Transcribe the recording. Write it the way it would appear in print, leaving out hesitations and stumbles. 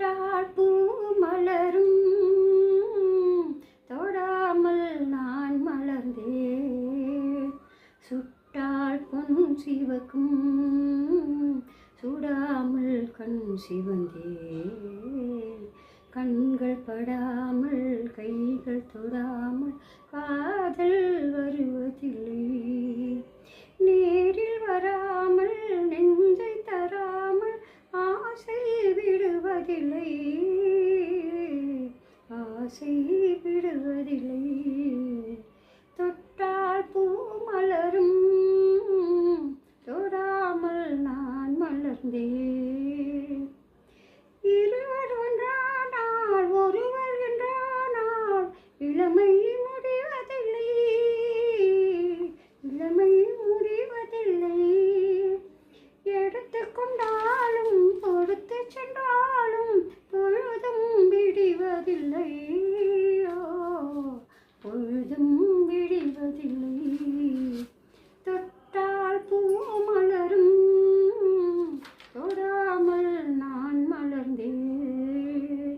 தொட்டால் பூ மலரும், தொடாமல் நான் மலர்ந்தேன். சுட்டால் பொன் சிவக்கும், சுடாமல் கண் சிவந்தேன். கண்கள் படாமல் கைகள் தொடாமல் காதல் வருவதில்லை. நேரில் வராமல் நெஞ்சை தராமல் ஆசை விடுவதில்லை.